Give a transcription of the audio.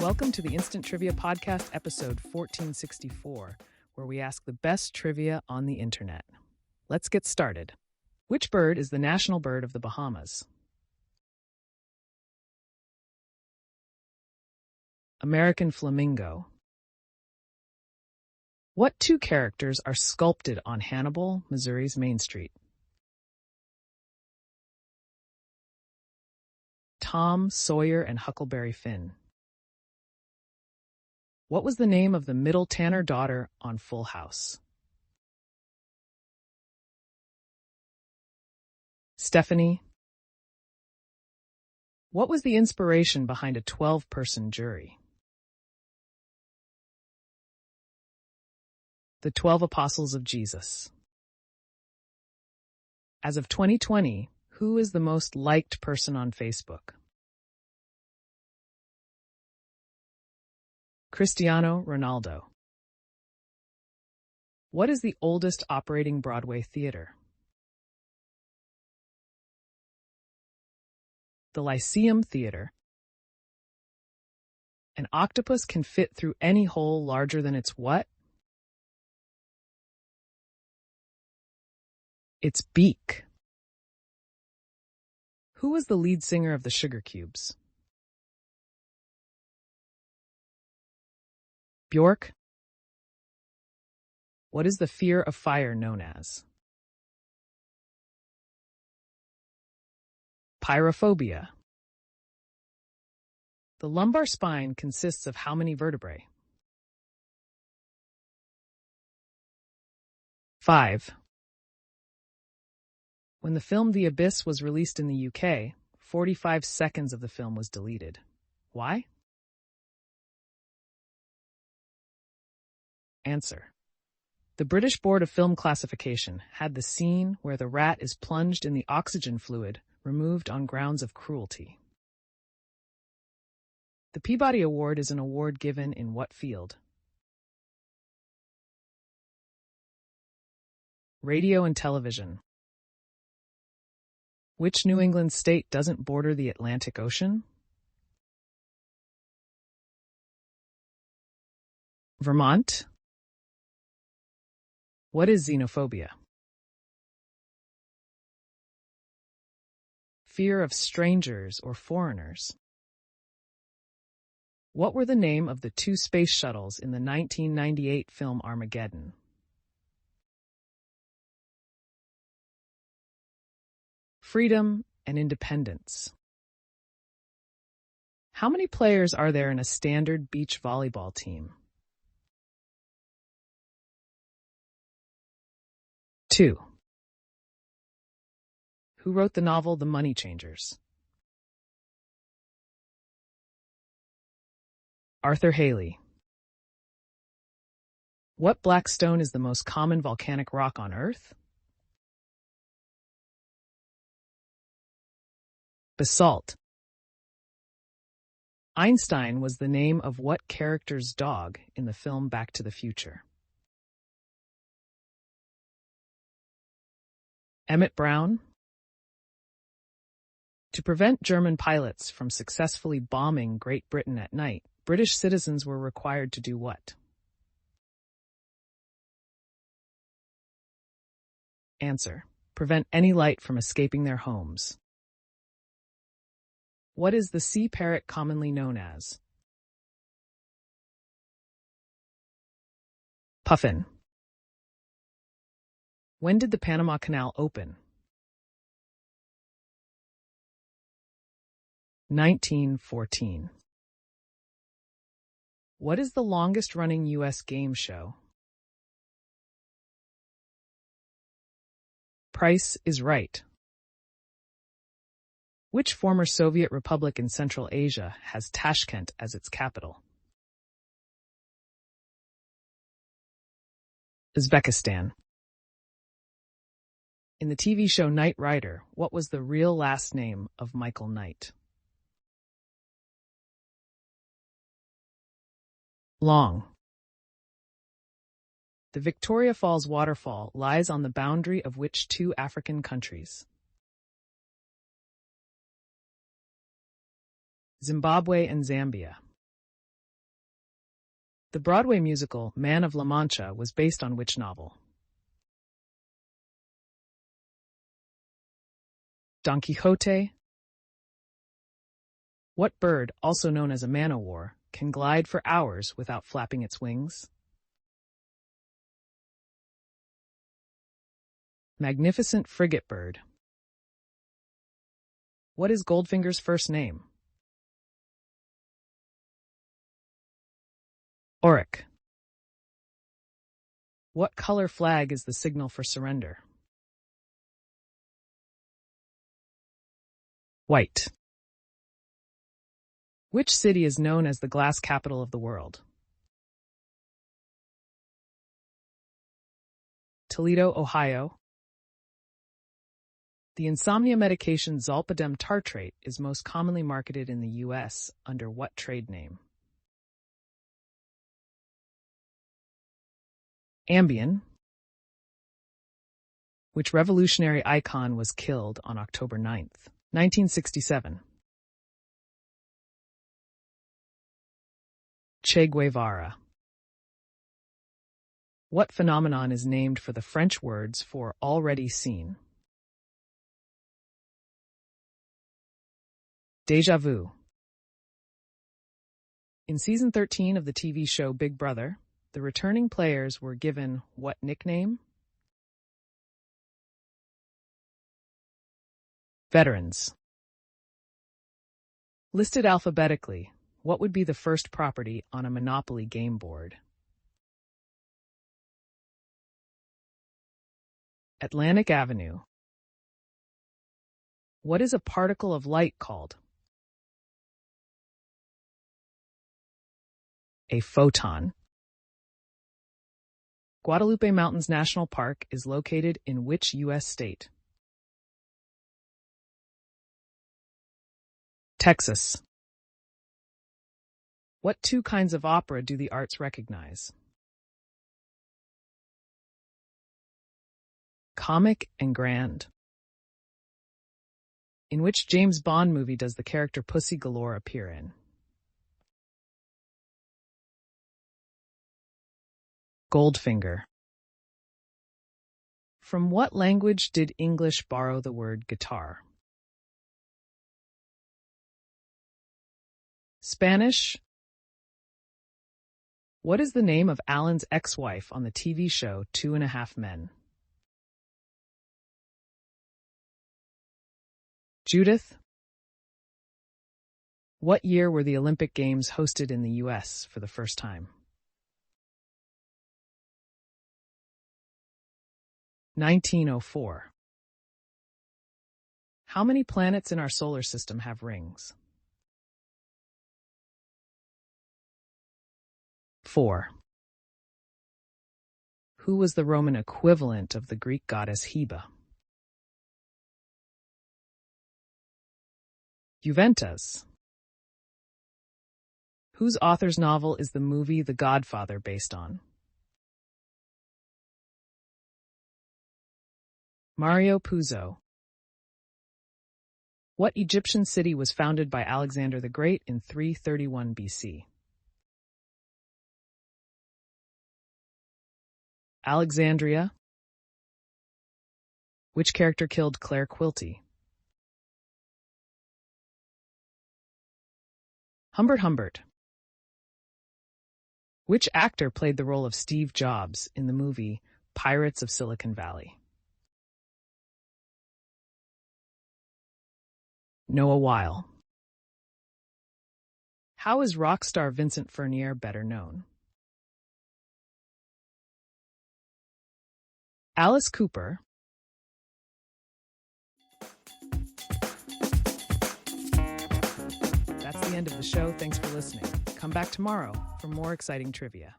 Welcome to the Instant Trivia Podcast, episode 1464, where we ask the best trivia on the internet. Let's get started. Which bird is the national bird of the Bahamas? American flamingo. What two characters are sculpted on Hannibal, Missouri's Main Street? Tom Sawyer and Huckleberry Finn. What was the name of the middle Tanner daughter on Full House? Stephanie. What was the inspiration behind a 12-person jury? The 12 Apostles of Jesus. As of 2020, who is the most liked person on Facebook? Cristiano Ronaldo. What is the oldest operating Broadway theater? The Lyceum Theater. An octopus can fit through any hole larger than its what? Its beak. Who was the lead singer of the Sugar Cubes? Bjork. What is the fear of fire known as? Pyrophobia. The lumbar spine consists of how many vertebrae? 5. When the film The Abyss was released in the UK, 45 seconds of the film was deleted. Why? Answer. The British Board of Film Classification had the scene where the rat is plunged in the oxygen fluid removed on grounds of cruelty. The Peabody Award is an award given in what field? Radio and television. Which New England state doesn't border the Atlantic Ocean? Vermont. What is xenophobia? Fear of strangers or foreigners. What were the name of the two space shuttles in the 1998 film Armageddon? Freedom and Independence. How many players are there in a standard beach volleyball team? 2. Who wrote the novel The Money Changers? Arthur Haley. What black stone is the most common volcanic rock on Earth? Basalt. Einstein was the name of what character's dog in the film Back to the Future? Emmett Brown. To prevent German pilots from successfully bombing Great Britain at night, British citizens were required to do what? Answer. Prevent any light from escaping their homes. What is the sea parrot commonly known as? Puffin. When did the Panama Canal open? 1914. What is the longest-running U.S. game show? Price is Right. Which former Soviet republic in Central Asia has Tashkent as its capital? Uzbekistan. In the TV show Knight Rider, what was the real last name of Michael Knight? Long. The Victoria Falls waterfall lies on the boundary of which two African countries? Zimbabwe and Zambia. The Broadway musical Man of La Mancha was based on which novel? Don Quixote. What bird, also known as a man-o'-war, can glide for hours without flapping its wings? Magnificent frigate bird. What is Goldfinger's first name? Auric. What color flag is the signal for surrender? White. Which city is known as the glass capital of the world? Toledo, Ohio. The insomnia medication zolpidem tartrate is most commonly marketed in the U.S. under what trade name? Ambien. Which revolutionary icon was killed on October 9th, 1967? Che Guevara. What phenomenon is named for the French words for already seen? Déjà vu. In season 13 of the TV show Big Brother, the returning players were given what nickname? Veterans. Listed alphabetically, what would be the first property on a Monopoly game board? Atlantic Avenue. What is a particle of light called? A photon. Guadalupe Mountains National Park is located in which U.S. state? Texas. What two kinds of opera do the arts recognize? Comic and grand. In which James Bond movie does the character Pussy Galore appear in? Goldfinger. From what language did English borrow the word guitar? Spanish. What is the name of Alan's ex-wife on the TV show 2.5 Men? Judith. What year were the Olympic Games hosted in the U.S. for the first time? 1904. How many planets in our solar system have rings? 4. Who was the Roman equivalent of the Greek goddess Hebe? Juventas. Whose author's novel is the movie The Godfather based on? Mario Puzo. What Egyptian city was founded by Alexander the Great in 331 BC? Alexandria. Which character killed Claire Quilty? Humbert Humbert. Which actor played the role of Steve Jobs in the movie Pirates of Silicon Valley? Noah Weil. How is rock star Vincent Furnier better known? Alice Cooper. That's the end of the show. Thanks for listening. Come back tomorrow for more exciting trivia.